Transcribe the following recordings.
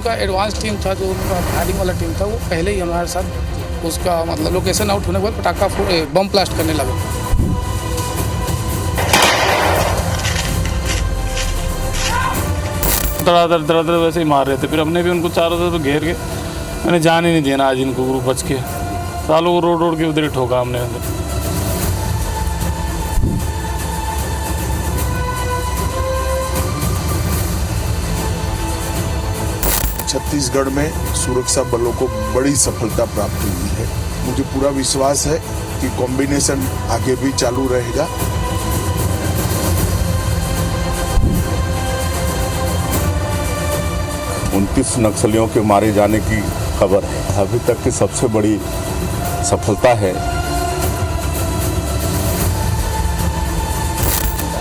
उसका advance team था, जो उनका फायरिंग वाला टीम था, वो पहले ही हमारे साथ उसका मतलब लोकेशन आउट होने के बाद पटाखा बम ब्लास्ट करने लगे। दर वैसे ही मार रहे थे, फिर हमने भी उनको चारों तरफ घेर के मैंने जान ही नहीं देना आज इनको, ग्रुप बच के सालों को रोड के उधर ही ठोका हमने अंदर। छत्तीसगढ़ में सुरक्षा बलों को बड़ी सफलता प्राप्त हुई है। मुझे पूरा विश्वास है कि कॉम्बिनेशन आगे भी चालू रहेगा। 29 नक्सलियों के मारे जाने की खबर है, अभी तक की सबसे बड़ी सफलता है।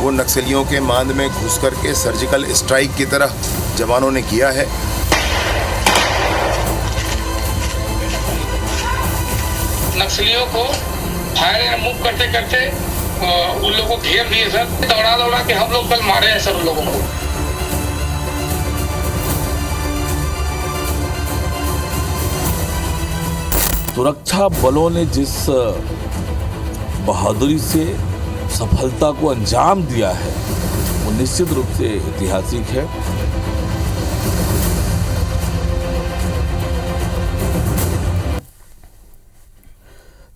वो नक्सलियों के मांद में घुस करके सर्जिकल स्ट्राइक की तरह जवानों ने किया है। नक्सलियों को फायर एंड मूव करते करते उन लोगों को घेर दिए सर, दौड़ा के हम लोग कल मारे हैं सर उन लोगों को। सुरक्षा बलों ने जिस बहादुरी से सफलता को अंजाम दिया है वो निश्चित रूप से ऐतिहासिक है।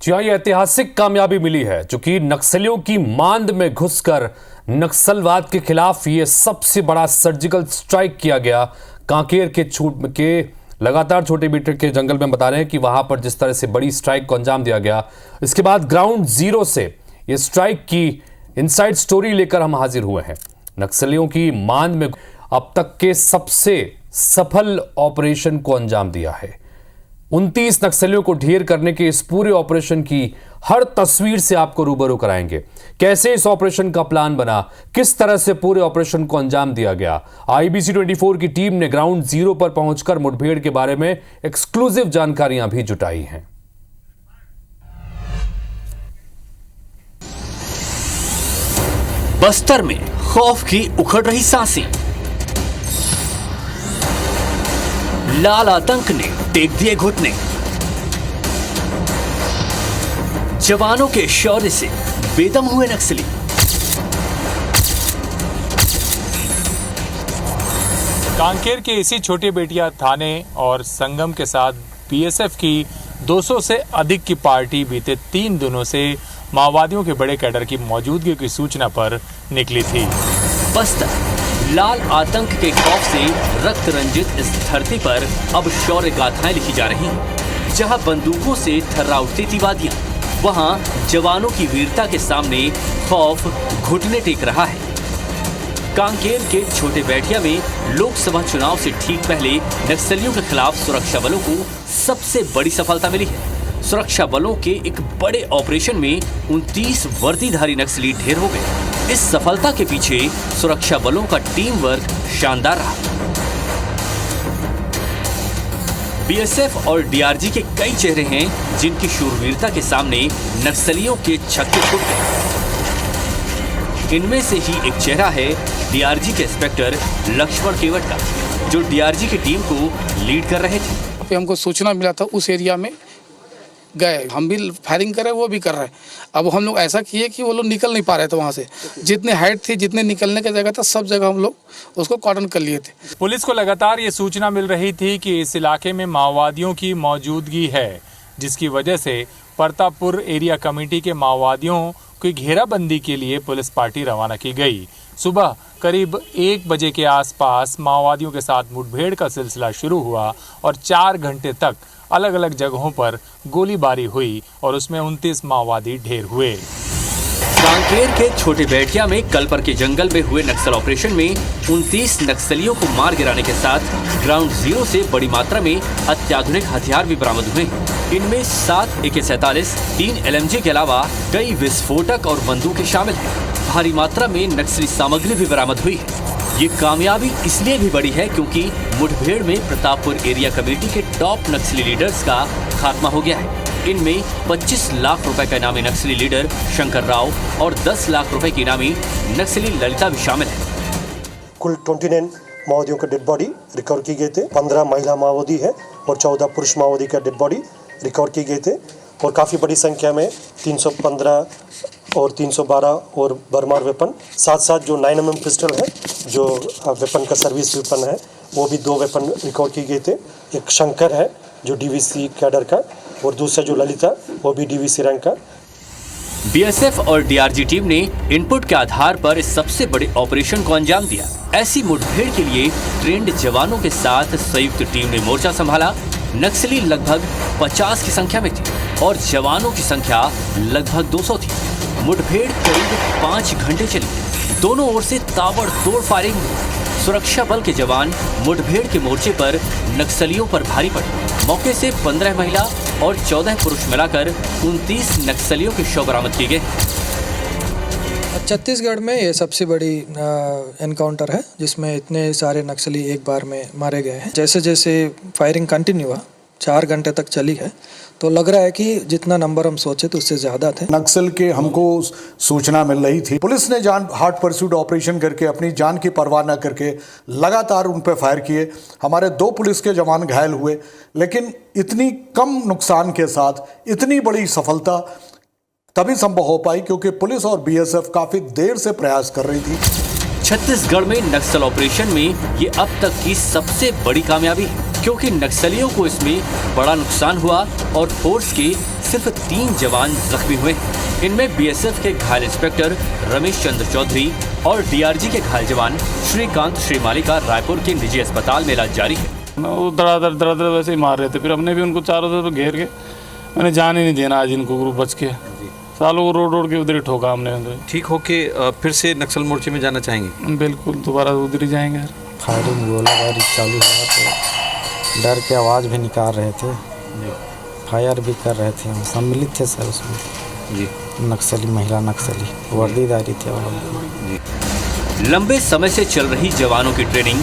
जी हाँ, ये ऐतिहासिक कामयाबी मिली है, चूंकि नक्सलियों की मांद में घुसकर नक्सलवाद के खिलाफ ये सबसे बड़ा सर्जिकल स्ट्राइक किया गया। कांकेर के लगातार छोटे बीटे के जंगल में बता रहे हैं कि वहां पर जिस तरह से बड़ी स्ट्राइक को अंजाम दिया गया, इसके बाद ग्राउंड जीरो से ये स्ट्राइक की इनसाइड स्टोरी लेकर हम हाजिर हुए हैं। नक्सलियों की मांद में अब तक के सबसे सफल ऑपरेशन को अंजाम दिया है। 29 नक्सलियों को ढेर करने के इस पूरे ऑपरेशन की हर तस्वीर से आपको रूबरू कराएंगे। कैसे इस ऑपरेशन का प्लान बना, किस तरह से पूरे ऑपरेशन को अंजाम दिया गया। IBC 24 की टीम ने ग्राउंड जीरो पर पहुंचकर मुठभेड़ के बारे में एक्सक्लूसिव जानकारियां भी जुटाई हैं। बस्तर में खौफ की उखड़ रही सांसें, लाल आतंक ने टेक दिए घुटने, जवानों के शौर्य से बेदम हुए नक्सली। कांकेर के इसी छोटे बेटिया थाने और संगम के साथ BSF की 200 से अधिक की पार्टी बीते 3 दिनों से माओवादियों के बड़े कैडर की मौजूदगी की सूचना पर निकली थी। बस्तर लाल आतंक के खौफ से रक्त रंजित इस धरती पर अब शौर्य गाथाएं लिखी जा रही हैं। जहां बंदूकों से थर्रा उठती थी वादियां, वहां जवानों की वीरता के सामने खौफ घुटने टेक रहा है। कांकेर के छोटे बैठिया में लोकसभा चुनाव से ठीक पहले नक्सलियों के खिलाफ सुरक्षा बलों को सबसे बड़ी सफलता मिली है। सुरक्षा बलों के एक बड़े ऑपरेशन में 29 वर्दीधारी नक्सली ढेर हो गए। इस सफलता के पीछे सुरक्षा बलों का टीम वर्क शानदार रहा। BSF और DRG के कई चेहरे हैं जिनकी शूरवीरता के सामने नक्सलियों के छक्के छूट गए। इनमें से ही एक चेहरा है DRG के इंस्पेक्टर लक्ष्मण केवट का, जो DRG की टीम को लीड कर रहे थे। हमको सूचना मिला था, उस एरिया में गए, हम भी फायरिंग कर रहे, वो भी कर रहे। अब हम लोग ऐसा किए कि वो लोग निकल नहीं पा रहे थे वहाँ से, जितने हाइट थी, जितने निकलने की जगह था, सब जगह हम लोग उसको कॉर्डन कर लिए थे। पुलिस को लगातार ये सूचना मिल रही थी कि इस इलाके में माओवादियों की मौजूदगी है, जिसकी वजह से प्रतापपुर एरिया कमेटी के माओवादियों की घेराबंदी के लिए पुलिस पार्टी रवाना की गई। सुबह करीब 1 बजे के आसपास माओवादियों के साथ मुठभेड़ का सिलसिला शुरू हुआ और 4 घंटे तक अलग अलग जगहों पर गोलीबारी हुई और उसमें 29 माओवादी ढेर हुए। कांकेर के छोटे बैठिया में कलपर के जंगल में हुए नक्सल ऑपरेशन में 29 नक्सलियों को मार गिराने के साथ ग्राउंड जीरो से बड़ी मात्रा में अत्याधुनिक हथियार भी बरामद हुए। इनमें 7 AK-47, 3 LMG के अलावा कई विस्फोटक और बंदूकें शामिल हैं। भारी मात्रा में नक्सली सामग्री भी बरामद हुई है। ये कामयाबी इसलिए भी बड़ी है क्योंकि मुठभेड़ में प्रतापपुर एरिया कमेटी के टॉप नक्सली लीडर्स का खात्मा हो गया है। इनमें 25 लाख रुपए का इनामी नक्सली लीडर शंकर राव और 10 लाख रुपए की इनामी नक्सली ललिता भी शामिल है। कुल 29 माओवादियों के डेड बॉडी रिकवर की गए थे। 15 महिला माओवादी है और 14 पुरुष माओवादी का डेड बॉडी रिकवर की गए थे और काफ़ी बड़ी संख्या में 315 और 312 और बरमार वेपन, साथ साथ जो 9mm पिस्टल है जो वेपन का सर्विस वेपन है वो भी 2 वेपन रिकवर की गए थे। एक शंकर है जो डीवीसी कैडर का और दूसरा जो ललिता वो भी डीवीसी रैंक का। बीएसएफ और डीआरजी टीम ने इनपुट के आधार पर इस सबसे बड़े ऑपरेशन को अंजाम दिया। ऐसी मुठभेड़ के लिए ट्रेंड जवानों के साथ संयुक्त टीम ने मोर्चा संभाला। नक्सली लगभग 50 की संख्या में थी और जवानों की संख्या लगभग 200 थी। मुठभेड़ करीब 5 घंटे चली। दोनों ओर से ताबड़तोड़ फायरिंग हुई। सुरक्षा बल के जवान मुठभेड़ के मोर्चे पर नक्सलियों पर भारी पड़े। मौके से 15 महिला और 14 पुरुष मिलाकर 29 नक्सलियों के शव बरामद किए गए। छत्तीसगढ़ में ये सबसे बड़ी एनकाउंटर है जिसमें इतने सारे नक्सली एक बार में मारे गए हैं। जैसे जैसे फायरिंग कंटिन्यू हुआ 4 घंटे तक चली है तो लग रहा है कि जितना नंबर हम सोचे तो उससे ज़्यादा थे। नक्सल के हमको सूचना मिल रही थी। पुलिस ने हार्ट परस्यूट ऑपरेशन करके अपनी जान की परवाह न करके लगातार उन पर फायर किए। हमारे 2 पुलिस के जवान घायल हुए, लेकिन इतनी कम नुकसान के साथ इतनी बड़ी सफलता तभी संभव हो पाई क्योंकि पुलिस और बीएसएफ काफ़ी देर से प्रयास कर रही थी। छत्तीसगढ़ में नक्सल ऑपरेशन में ये अब तक की सबसे बड़ी कामयाबी है क्योंकि नक्सलियों को इसमें बड़ा नुकसान हुआ और फोर्स के सिर्फ 3 जवान जख्मी हुए। इनमें बीएसएफ के घायल इंस्पेक्टर रमेश चंद्र चौधरी और डीआरजी के घायल जवान श्रीकांत श्रीमाली का रायपुर के निजी अस्पताल में इलाज जारी है। वो दरादर वैसे ही मार रहे थे, फिर हमने भी उनको चारों तरफ घेर के मैंने जान ही नहीं देना आज इनको ग्रुप बच के सालों को रोड के उधर ही ठोका हमने। ठीक होके फिर से नक्सल मोर्चे में जाना चाहेंगे? बिल्कुल, दोबारा उधर ही जाएंगे। फायरिंग गोलाबारी चालू हुआ तो डर के आवाज़ भी निकाल रहे थे, फायर भी कर रहे थे। हम सम्मिलित थे सर उसमें जी। नक्सली, महिला नक्सली वर्दीदारी थे जी। लंबे समय से चल रही जवानों की ट्रेनिंग,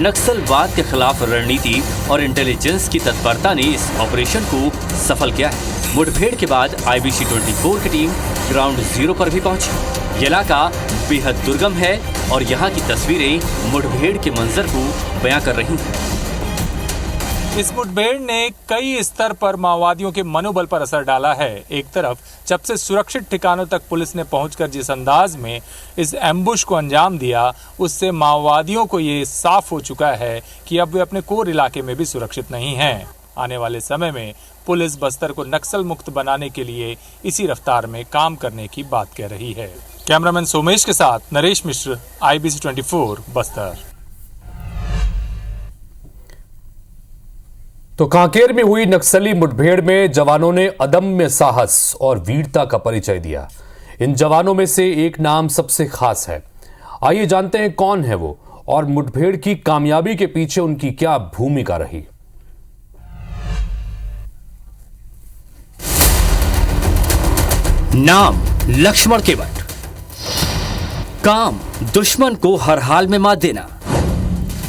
नक्सलवाद के खिलाफ रणनीति और इंटेलिजेंस की तत्परता ने इस ऑपरेशन को सफल किया है। मुठभेड़ के बाद IBC 24 की टीम ग्राउंड जीरो पर भी पहुंची। ये इलाका बेहद दुर्गम है और यहाँ की तस्वीरें मुठभेड़ के मंजर को बयां कर रही हैं। इस मुठभेड़ ने कई स्तर पर माओवादियों के मनोबल पर असर डाला है। एक तरफ जब से सुरक्षित ठिकानों तक पुलिस ने पहुंचकर जिस अंदाज में इस एम्बुश को अंजाम दिया, उससे माओवादियों को ये साफ हो चुका है कि अब वे अपने कोर इलाके में भी सुरक्षित नहीं हैं। आने वाले समय में पुलिस बस्तर को नक्सल मुक्त बनाने के लिए इसी रफ्तार में काम करने की बात कह रही है। कैमरामैन सोमेश के साथ नरेश मिश्र, IBC 24 बस्तर। तो कांकेर में हुई नक्सली मुठभेड़ में जवानों ने अदम्य साहस और वीरता का परिचय दिया। इन जवानों में से एक नाम सबसे खास है। आइए जानते हैं कौन है वो और मुठभेड़ की कामयाबी के पीछे उनकी क्या भूमिका रही। नाम लक्ष्मण केवट, काम दुश्मन को हर हाल में मात देना।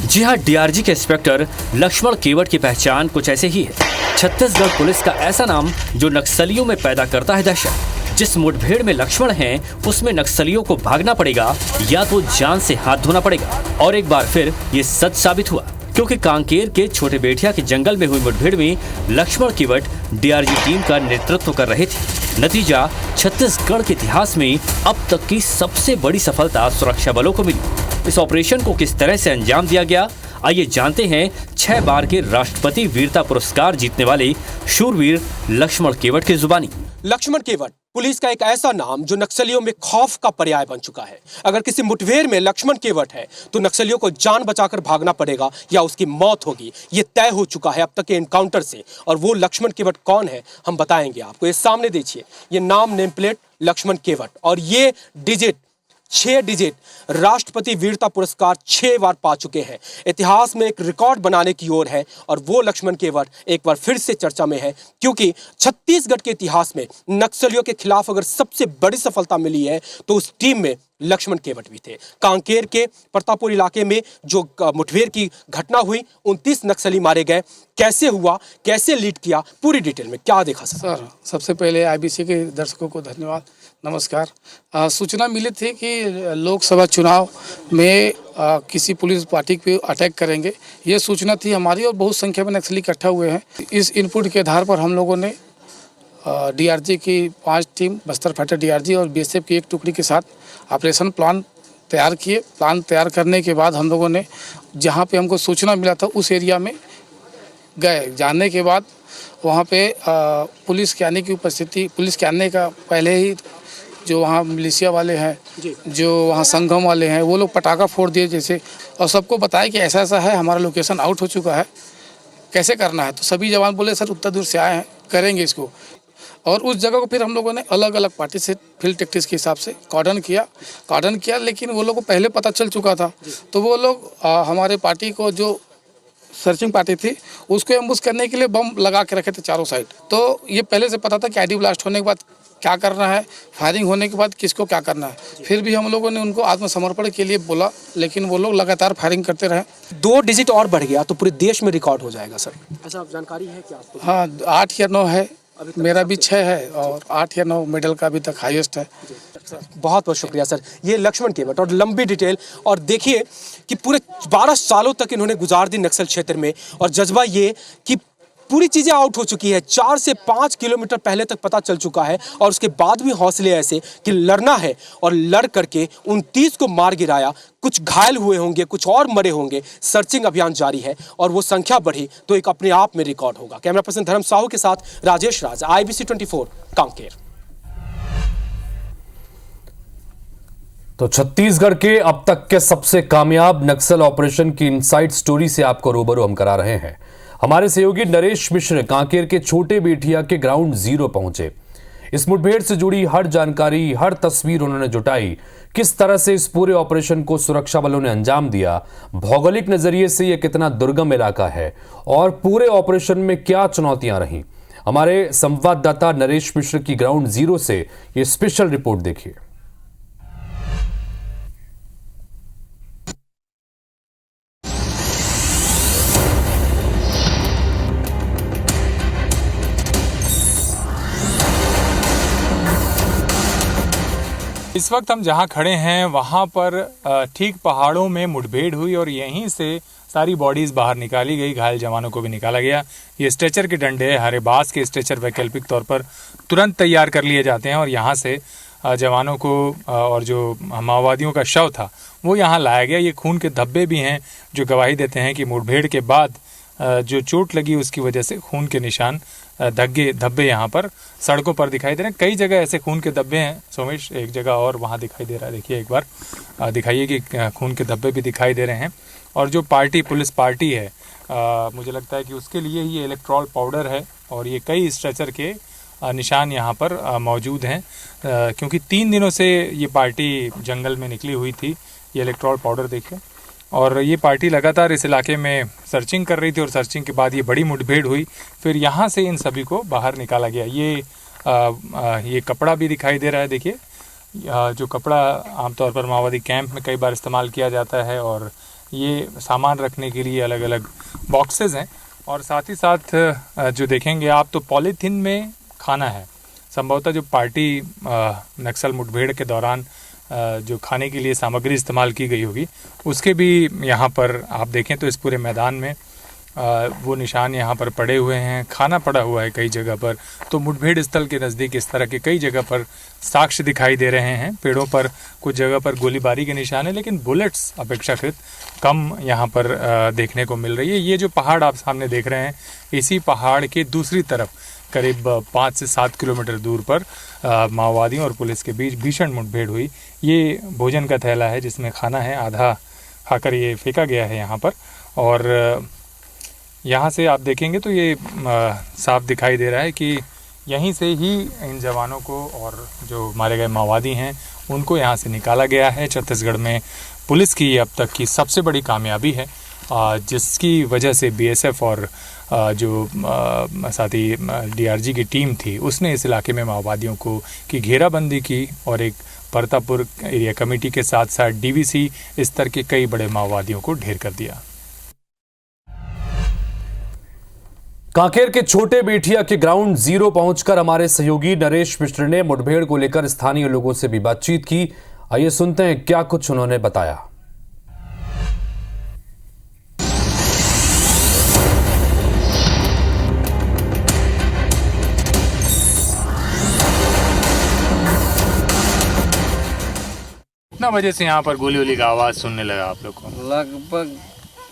जी हां, डीआरजी के इंस्पेक्टर लक्ष्मण केवट की पहचान कुछ ऐसे ही है। छत्तीसगढ़ पुलिस का ऐसा नाम जो नक्सलियों में पैदा करता है दहशत। जिस मुठभेड़ में लक्ष्मण हैं, उसमें नक्सलियों को भागना पड़ेगा या तो जान से हाथ धोना पड़ेगा। और एक बार फिर ये सच साबित हुआ क्योंकि कांकेर के छोटे बेटिया के जंगल में हुई मुठभेड़ में लक्ष्मण केवट डीआरजी टीम का नेतृत्व कर रहे थे। नतीजा, छत्तीसगढ़ के इतिहास में अब तक की सबसे बड़ी सफलता सुरक्षा बलों को मिली। इस ऑपरेशन को किस तरह से अंजाम दिया गया, आइए जानते हैं 6 बार के राष्ट्रपति वीरता पुरस्कार जीतने वाले शूरवीर लक्ष्मण केवट की जुबानी। लक्ष्मण केवट पुलिस का एक ऐसा नाम जो नक्सलियों में खौफ का पर्याय बन चुका है। अगर किसी मुठभेड़ में लक्ष्मण केवट है तो नक्सलियों को जान बचाकर भागना पड़ेगा या उसकी मौत होगी। ये तय हो चुका है अब तक के एनकाउंटर से। और वो लक्ष्मण केवट कौन है हम बताएंगे आपको। ये सामने देखिए, ये नाम, नेम प्लेट लक्ष्मण केवट और ये डिजिट 6 डिजिट राष्ट्रपति वीरता पुरस्कार 6 बार पा चुके हैं। इतिहास में एक रिकॉर्ड बनाने की ओर है और वो लक्ष्मण केवट एक बार फिर से चर्चा में है क्योंकि छत्तीसगढ़ के इतिहास में नक्सलियों के खिलाफ अगर सबसे बड़ी सफलता मिली है तो उस टीम में लक्ष्मण केवट भी थे। कांकेर के प्रतापपुर इलाके में जो मुठभेड़ की घटना हुई, 29 नक्सली मारे गए, कैसे हुआ, कैसे लीड किया, पूरी डिटेल में क्या देखा सर? सबसे पहले आईबीसी के दर्शकों को धन्यवाद, नमस्कार। सूचना मिली थी कि लोकसभा चुनाव में किसी पुलिस पार्टी पे अटैक करेंगे, ये सूचना थी हमारी और बहुत संख्या में नक्सली इकट्ठा हुए हैं। इस इनपुट के आधार पर हम लोगों ने डीआरजी की 5 टीम, बस्तर फाइटर डीआरजी और बीएसएफ की 1 टुकड़ी के साथ ऑपरेशन प्लान तैयार किए। प्लान तैयार करने के बाद हम लोगों ने जहाँ पे हमको सूचना मिला था उस एरिया में गए। जाने के बाद वहाँ पे पुलिस के आने की उपस्थिति, पुलिस के आने का पहले ही जो वहाँ मिलिशिया वाले हैं, जो वहाँ संगम वाले हैं, वो लोग पटाखा फोड़ दिए जैसे, और सबको बताया कि ऐसा ऐसा है, हमारा लोकेशन आउट हो चुका है, कैसे करना है। तो सभी जवान बोले सर उतना दूर से आए हैं, करेंगे इसको। और उस जगह को फिर हम लोगों ने अलग अलग पार्टी से फील्ड टैक्टिक्स के हिसाब से कॉर्डन किया, लेकिन वो लोग को पहले पता चल चुका था। तो वो लोग हमारे पार्टी को, जो सर्चिंग पार्टी थी, उसको एम्बुश करने के लिए बम लगा के रखे थे चारों साइड। तो ये पहले से पता था कि आईडी ब्लास्ट होने के बाद क्या करना है, फायरिंग होने के बाद किसको क्या करना है। फिर भी हम लोगों ने उनको आत्मसमर्पण के लिए बोला, लेकिन वो लोग लगातार फायरिंग करते रहे। 2 डिजिट और बढ़ गया तो पूरे देश में रिकॉर्ड हो जाएगा सर, ऐसा जानकारी है क्या आपको? हाँ, 8 या 9 है, मेरा भी 6 है और 8 या 9 मेडल का अभी तक हाईएस्ट है। बहुत बहुत शुक्रिया सर, ये लक्ष्मण केवट और लंबी डिटेल। और देखिए कि पूरे 12 सालों तक इन्होंने गुजार दी नक्सल क्षेत्र में, और जज्बा ये कि पूरी चीज़ें आउट हो चुकी है, 4 से 5 किलोमीटर पहले तक पता चल चुका है, और उसके बाद भी हौसले ऐसे कि लड़ना है, और लड़ करके 29 को मार गिराया। कुछ घायल हुए होंगे, कुछ और मरे होंगे। सर्चिंग अभियान जारी है और वो संख्या बढ़ी तो एक अपने आप में रिकॉर्ड होगा। कैमरा पर्सन धर्म साहू के साथ राजेश राज, IBC 24 कांकेर। तो छत्तीसगढ़ के अब तक के सबसे कामयाब नक्सल ऑपरेशन की इनसाइड स्टोरी से आपको रूबरू हम करा रहे हैं। हमारे सहयोगी नरेश मिश्र कांकेर के छोटे बेटिया के ग्राउंड जीरो पहुंचे। इस मुठभेड़ से जुड़ी हर जानकारी, हर तस्वीर उन्होंने जुटाई। किस तरह से इस पूरे ऑपरेशन को सुरक्षा बलों ने अंजाम दिया, भौगोलिक नजरिए से यह कितना दुर्गम इलाका है और पूरे ऑपरेशन में क्या चुनौतियां रहीं। हमारे संवाददाता नरेश मिश्र की ग्राउंड जीरो से यह स्पेशल रिपोर्ट देखिए। इस वक्त हम जहां खड़े हैं वहां पर ठीक पहाड़ों में मुठभेड़ हुई और यहीं से सारी बॉडीज बाहर निकाली गई, घायल जवानों को भी निकाला गया। ये स्ट्रेचर के डंडे, हरे बांस के स्ट्रेचर वैकल्पिक तौर पर तुरंत तैयार कर लिए जाते हैं और यहाँ से जवानों को और जो माओवादियों का शव था वो यहाँ लाया गया। ये खून के धब्बे भी हैं जो गवाही देते हैं कि मुठभेड़ के बाद जो चोट लगी उसकी वजह से खून के निशान, धब्बे यहाँ पर सड़कों पर दिखाई दे रहे हैं। कई जगह ऐसे खून के धब्बे हैं सोमेश, एक जगह और वहाँ दिखाई दे रहा है। देखिए एक बार दिखाइए कि खून के धब्बे भी दिखाई दे रहे हैं। और जो पार्टी, पुलिस पार्टी है, मुझे लगता है कि उसके लिए ही इलेक्ट्रॉल पाउडर है और ये कई स्ट्रेचर के निशान यहाँ पर मौजूद हैं, क्योंकि 3 दिनों से ये पार्टी जंगल में निकली हुई थी। ये इलेक्ट्रॉल पाउडर देखिए, और ये पार्टी लगातार इस इलाके में सर्चिंग कर रही थी और सर्चिंग के बाद ये बड़ी मुठभेड़ हुई। फिर यहाँ से इन सभी को बाहर निकाला गया। ये कपड़ा भी दिखाई दे रहा है। देखिए जो कपड़ा आमतौर पर माओवादी कैंप में कई बार इस्तेमाल किया जाता है, और ये सामान रखने के लिए अलग अलग बॉक्सेस हैं। और साथ ही साथ जो देखेंगे आप तो पॉलीथीन में खाना है। संभवतः जो पार्टी नक्सल मुठभेड़ के दौरान जो खाने के लिए सामग्री इस्तेमाल की गई होगी उसके भी यहाँ पर आप देखें तो इस पूरे मैदान में वो निशान यहाँ पर पड़े हुए हैं। खाना पड़ा हुआ है कई जगह पर। तो मुठभेड़ स्थल के नज़दीक इस तरह के कई जगह पर साक्ष्य दिखाई दे रहे हैं। पेड़ों पर कुछ जगह पर गोलीबारी के निशान है, लेकिन बुलेट्स अपेक्षाकृत कम यहाँ पर देखने को मिल रही है। ये जो पहाड़ आप सामने देख रहे हैं, इसी पहाड़ के दूसरी तरफ करीब 5 से 7 किलोमीटर दूर पर माओवादियों और पुलिस के बीच भीषण मुठभेड़ हुई। ये भोजन का थैला है जिसमें खाना है, आधा खाकर ये फेंका गया है यहाँ पर। और यहाँ से आप देखेंगे तो ये साफ दिखाई दे रहा है कि यहीं से ही इन जवानों को और जो मारे गए माओवादी हैं उनको यहाँ से निकाला गया है। छत्तीसगढ़ में पुलिस की अब तक की सबसे बड़ी कामयाबी है, जिसकी वजह से BSF और जो साथी डीआरजी की टीम थी उसने इस इलाके में माओवादियों को की घेराबंदी की और एक परतापुर एरिया कमेटी के साथ साथ डीवीसी स्तर के कई बड़े माओवादियों को ढेर कर दिया। कांकेर के छोटे बेटिया के ग्राउंड जीरो पहुंचकर हमारे सहयोगी नरेश मिश्र ने मुठभेड़ को लेकर स्थानीय लोगों से भी बातचीत की। आइए सुनते हैं क्या कुछ उन्होंने बताया। कितना बजे से यहाँ पर गोली वोली का आवाज सुनने लगा आप लोग को? लगभग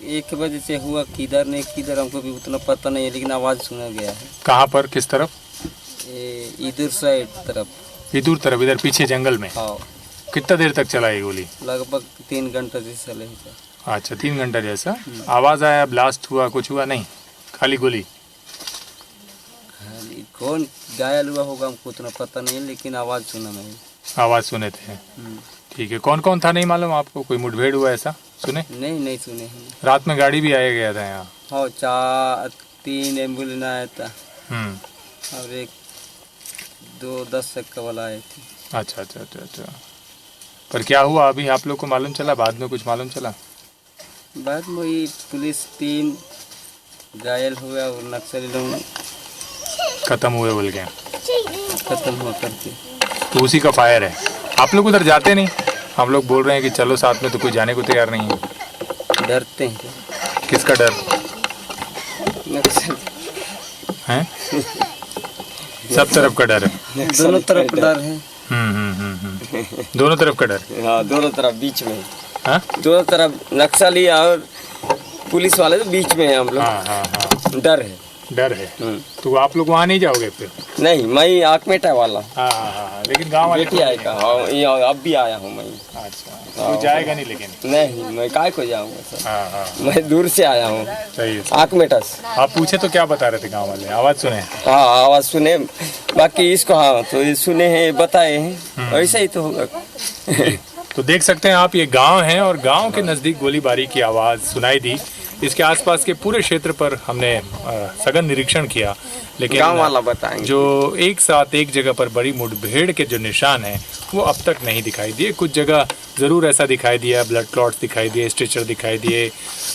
1 बजे से हुआ, किधर नहीं किधर हमको भी उतना पता नहीं है, लेकिन आवाज़ सुना गया है। कहाँ पर, किस तरफ? इधर साइड तरफ। इधर पीछे जंगल में? हाँ। कितना देर तक चला ये गोली? लगभग 3 घंटा जैसा चले। अच्छा, 3 घंटा जैसा। आवाज आया, ब्लास्ट हुआ, कुछ हुआ नहीं, खाली गोली? कौन घायल हुआ होगा हमको उतना पता नहीं, लेकिन आवाज़ सुना नहीं। आवाज सुने थे, ठीक है। कौन कौन था नहीं मालूम आपको? कोई मुठभेड़ हुआ ऐसा सुने? नहीं सुने हैं। रात में गाड़ी भी आया गया था यहाँ? हाँ, 3 एम्बुलेंस आया था और 2-10 चक्का वाला आए थे। अच्छा। पर क्या हुआ अभी आप लोग को मालूम चला? बाद में कुछ मालूम चला? बाद में वही पुलिस टीम घायल हुआ और नक्सली लोग खत्म हुए बोल के? खत्म हुआ करके। तो उसी का फायर है। आप लोग उधर जाते नहीं? हम लोग बोल रहे हैं कि चलो साथ में, तो कोई जाने को तैयार नहीं है। डरते हैं। किसका डर है? सब तरफ का डर है? दोनों तरफ का डर है। दोनों तरफ का डर? हाँ, दोनों तरफ बीच में। हाँ? दोनों तरफ नक्सली और पुलिस वाले तो बीच में है हम लोग। हाँ। डर है। तो आप लोग वहाँ नहीं जाओगे फिर? नहीं, मैं आकमेटा वाला। हाँ, लेकिन गाँव वाले बेटी आएगा। अब भी आया हूँ मैं। अच्छा, तो जाएगा नहीं? लेकिन नहीं, मैं काय को जाऊँगा सर। हाँ। मैं दूर से आया हूँ। सही है। आकमेटा से। आप पूछे तो क्या बता रहे थे गाँव वाले? आवाज सुने? हाँ, आवाज सुने, बाकी इसको हाँ तो ये सुने हैं, बताए हैं, ऐसा ही तो होगा। तो देख सकते हैं आप, ये गांव है और गांव के नज़दीक गोलीबारी की आवाज़ सुनाई दी। इसके आसपास के पूरे क्षेत्र पर हमने सघन निरीक्षण किया, लेकिन गांव वाला बताएंगे जो एक साथ एक जगह पर बड़ी मुठभेड़ के जो निशान हैं वो अब तक नहीं दिखाई दिए। कुछ जगह ज़रूर ऐसा दिखाई दिया, ब्लड क्लॉट्स दिखाई दिए, स्ट्रेचर दिखाई दिए,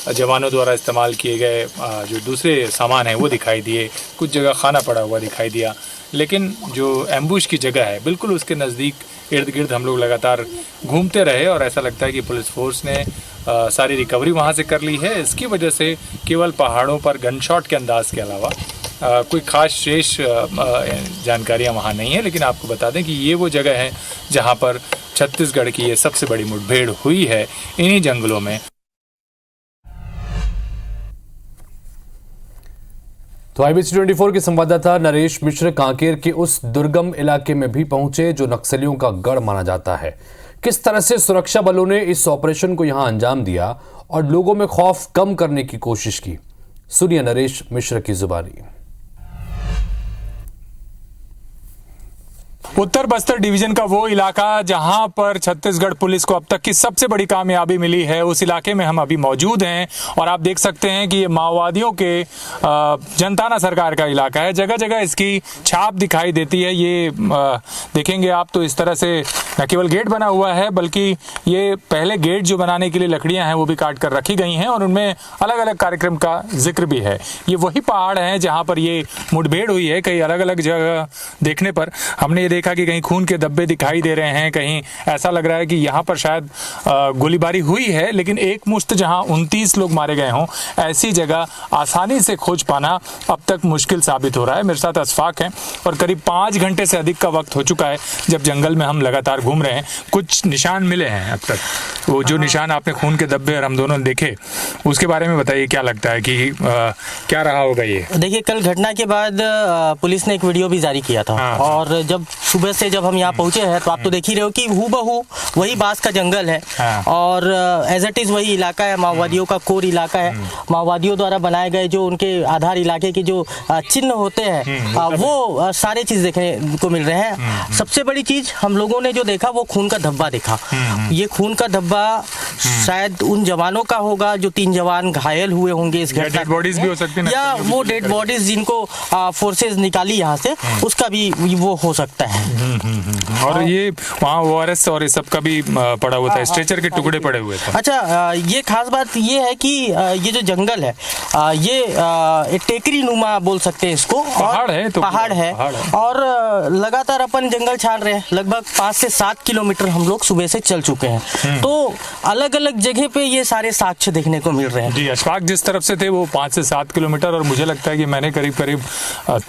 जवानों द्वारा इस्तेमाल किए गए जो दूसरे सामान हैं वो दिखाई दिए, कुछ जगह खाना पड़ा हुआ दिखाई दिया। लेकिन जो एम्बुश की जगह है बिल्कुल उसके नज़दीक इर्द गिर्द हम लोग लगातार घूमते रहे और ऐसा लगता है कि पुलिस फोर्स ने सारी रिकवरी वहाँ से कर ली है। इसकी वजह से केवल पहाड़ों पर गनशॉट के अंदाज के अलावा कोई खास शेष जानकारियाँ वहाँ नहीं है। लेकिन आपको बता दें कि ये वो जगह है जहाँ पर छत्तीसगढ़ की ये सबसे बड़ी मुठभेड़ हुई है, इन्हीं जंगलों में। तो IBC 24 के संवाददाता नरेश मिश्र कांकेर के उस दुर्गम इलाके में भी पहुंचे जो नक्सलियों का गढ़ माना जाता है। किस तरह से सुरक्षा बलों ने इस ऑपरेशन को यहां अंजाम दिया और लोगों में खौफ कम करने की कोशिश की, सुनिए नरेश मिश्र की जुबानी। उत्तर बस्तर डिवीजन का वो इलाका जहां पर छत्तीसगढ़ पुलिस को अब तक की सबसे बड़ी कामयाबी मिली है, उस इलाके में हम अभी मौजूद हैं और आप देख सकते हैं कि ये माओवादियों के जनताना सरकार का इलाका है। जगह जगह इसकी छाप दिखाई देती है। ये देखेंगे आप तो इस तरह से न केवल गेट बना हुआ है बल्कि ये पहले गेट जो बनाने के लिए लकड़ियां हैं वो भी काट कर रखी गई हैं और उनमें अलग अलग कार्यक्रम का जिक्र भी है। ये वही पहाड़ हैं जहाँ पर ये मुठभेड़ हुई है। कई अलग अलग जगह देखने पर हमने ये देखा कि कहीं खून के धब्बे दिखाई दे रहे हैं, कहीं ऐसा लग रहा है कि यहाँ पर शायद गोलीबारी हुई है, लेकिन एक मुश्त जहाँ 29 लोग मारे गए हों ऐसी जगह आसानी से खोज पाना अब तक मुश्किल साबित हो रहा है। मेरे साथ अशफाक हैं और करीब 5 घंटे से अधिक का वक्त हो चुका है जब जंगल में हम लगातार घूम रहे हैं। कुछ निशान मिले हैं अब तक, वो जो निशान आपने खून के धब्बे और हम दोनों ने देखे उसके बारे में बताइए, क्या लगता है कि क्या रहा होगा ये? देखिए, कल घटना के बाद पुलिस ने एक वीडियो भी जारी किया था और जब सुबह से जब हम यहाँ पहुंचे हैं तो आप तो देख ही रहे हो कि हूबहू वही बांस का जंगल है और एज इट इज वही इलाका है, माओवादियों का कोर इलाका है। माओवादियों द्वारा बनाए गए जो उनके आधार इलाके के जो चिन्ह होते हैं वो सारे चीज देखने को मिल रहे हैं। सबसे बड़ी चीज हम लोगों ने जो देखा वो खून का धब्बा देखा। ये खून का धब्बा शायद उन जवानों का होगा जो 3 जवान घायल हुए होंगे इस घटना डेड बॉडीज भी हो सकती है, या वो डेड बॉडीज जिनको फोर्सेज निकाली यहाँ से उसका भी वो हो सकता है। और ये वहाँ ORS और इस सब का भी पड़ा हुआ था, स्ट्रेचर के टुकड़े पड़े हुए थे। अच्छा, ये खास बात ये है कि ये जो जंगल है ये टेकरी नुमा बोल सकते हैं इसको, पहाड़ है तो पहाड़ है और लगातार अपन जंगल छान रहे हैं। लगभग 5 से 7 किलोमीटर हम लोग सुबह से चल चुके हैं, तो अलग अलग जगह पे ये सारे साक्ष्य देखने को मिल रहे हैं। जी, अशफाक जिस तरफ से थे वो 5 से 7 किलोमीटर, और मुझे लगता है कि मैंने करीब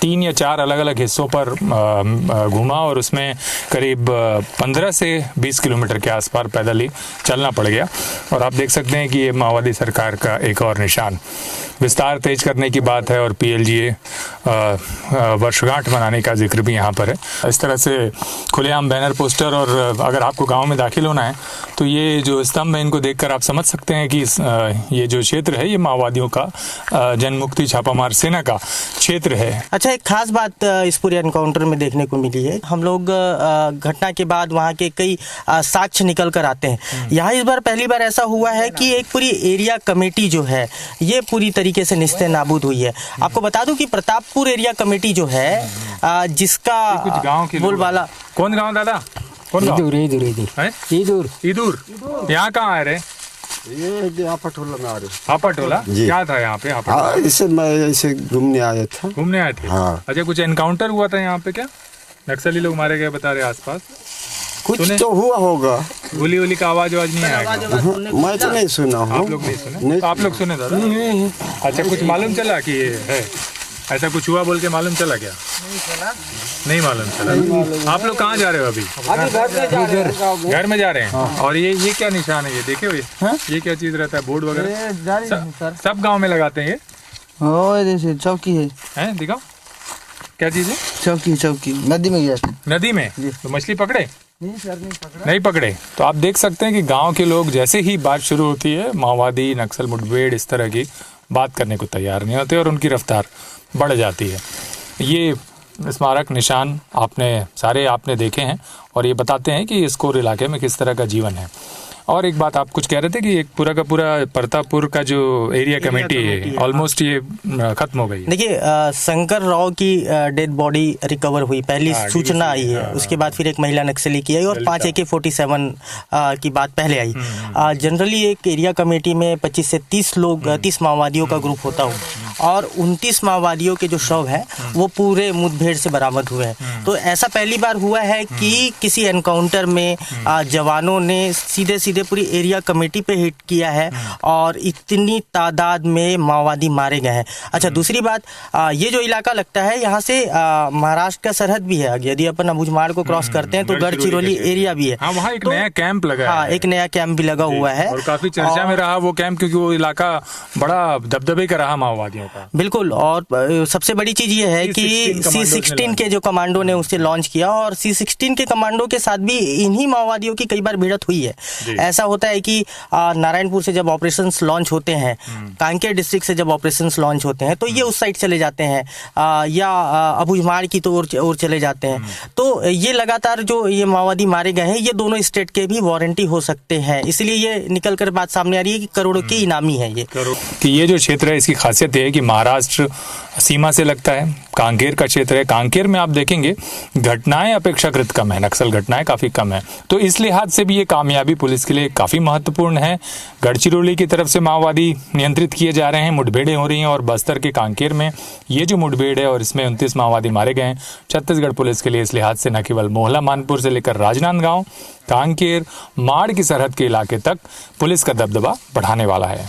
3 या 4 अलग अलग हिस्सों पर घूमा और उसमें करीब 15 से 20 किलोमीटर के आसपास पैदल ही चलना पड़ गया। और आप देख सकते हैं कि ये माओवादी सरकार का एक और निशान। विस्तार तेज करने की बात है और PLGA वर्षगांठ मनाने का जिक्र भी यहाँ पर है। इस तरह से खुलेआम बैनर, पोस्टर, और अगर आपको गांव में दाखिल होना है तो ये जो स्तंभ है इनको देखकर आप समझ सकते हैं कि ये जो क्षेत्र है ये माओवादियों का जनमुक्ति छापामार सेना का क्षेत्र है। अच्छा, एक खास बात इस पूरे एनकाउंटर में देखने को मिली है। हम लोग घटना के बाद वहाँ के कई साक्ष्य निकल कर आते हैं। यहाँ इस बार पहली बार ऐसा हुआ है कि एक पूरी एरिया कमेटी जो है ये पूरी तरीके से निस्ते नाबूद हुई है। आपको बता दूं कि प्रतापपुर एरिया कमेटी जो है जिसका कुछ गांव के बोलबाला। कौन गांव दादा? कौन गांव? ईदूर। यहाँ कहाँ आ रहे? ये आपटोला में आ रहे। आपटोला क्या था यहाँ पे? इसे मैं ऐसे घूमने आया था। घूमने आए थे? हाँ। अच्छा, कुछ एनकाउंटर हुआ था यहाँ पे क्या? नक्सली लोग मारे गए बता रहे आसपास? कुछ तो हुआ होगा। गोली का आवाज नहीं आएगा? मैं तो नहीं सुना हूँ। आप लोग नहीं सुने? तो आप लोग सुने दादा? अच्छा, कुछ मालूम चला कि ये है ऐसा कुछ हुआ बोल के मालूम चला क्या? नहीं मालूम चला। आप लोग कहाँ जा रहे हो अभी? घर में जा रहे हैं। और ये क्या निशान है? ये देखे हुए ये क्या चीज रहता है? बोर्ड वगैरह सब गाँव में लगाते हैं ये? चौकी है, दिखाओ क्या चीज है? चौकी नदी में गया। नदी में? तो मछली पकड़े? नहीं पकड़े। तो आप देख सकते हैं कि गांव के लोग जैसे ही बात शुरू होती है माओवादी, नक्सल, मुठभेड़ इस तरह की बात करने को तैयार नहीं होते और उनकी रफ्तार बढ़ जाती है। ये स्मारक निशान आपने देखे हैं और ये बताते हैं कि इस कोर इलाके में किस तरह का जीवन है। और एक बात आप कुछ कह रहे थे कि एक पूरा का पूरा प्रतापपुर का जो एरिया कमेटी है ऑलमोस्ट ये खत्म हो गई। देखिए, शंकर राव की डेड बॉडी रिकवर हुई, पहली सूचना आई है। उसके बाद फिर एक महिला नक्सली की आई और 5 AK-47 की बात पहले आई। जनरली एक एरिया कमेटी में 25 से 30 माओवादियों का ग्रुप होता है और 29 माओवादियों के जो शव है वो पूरे मुठभेड़ से बरामद हुए हैं। तो ऐसा पहली बार हुआ है कि किसी एनकाउंटर में जवानों ने सीधे पूरी एरिया कमेटी पे हिट किया है और इतनी तादाद में माओवादी मारे गए हैं। अच्छा, दूसरी बात, ये जो इलाका लगता है यहाँ से महाराष्ट्र का सरहद भी है। यदि अपन अबुझमाड़ को क्रॉस करते हैं तो गढ़चिरौली एरिया भी है। हाँ, वहाँ एक नया कैंप लगा है। एक नया कैंप भी लगा हुआ है और काफी चर्चा में रहा वो कैंप, क्योंकि वो इलाका बड़ा दबदबे का रहा माओवादियों का। बिल्कुल। और सबसे बड़ी चीज ये है कि C-16 के जो कमांडो ने उसे लॉन्च किया और C-16 के कमांडो के साथ भी इन्हीं माओवादियों की कई बार भिड़त हुई है। ऐसा होता है कि नारायणपुर से जब ऑपरेशंस लॉन्च होते हैं, कांकेर डिस्ट्रिक्ट से जब ऑपरेशंस लॉन्च होते हैं तो ये उस साइड चले जाते हैं या अबुझमाड़ की तो और चले जाते हैं। तो ये लगातार जो ये माओवादी मारे गए हैं ये दोनों स्टेट के भी वारंटी हो सकते हैं। इसलिए ये निकल कर बात सामने आ रही है कि करोड़ों के इनामी है ये। कि ये जो क्षेत्र है इसकी खासियत है कि महाराष्ट्र सीमा से लगता है, कांकेर का क्षेत्र है। कांकेर में आप देखेंगे घटनाएं अपेक्षाकृत कम है, नक्सल घटनाएं काफ़ी कम है। तो इस लिहाज से भी ये कामयाबी पुलिस के लिए काफ़ी महत्वपूर्ण है। गढ़चिरौली की तरफ से माओवादी नियंत्रित किए जा रहे हैं, मुठभेड़ें हो रही हैं और बस्तर के कांकेर में ये जो मुठभेड़ है और इसमें 29 माओवादी मारे गए हैं। छत्तीसगढ़ पुलिस के लिए इस लिहाज से न केवल मोहला मानपुर से लेकर राजनांदगांव, कांकेर, माड़ की सरहद के इलाके तक पुलिस का दबदबा बढ़ाने वाला है।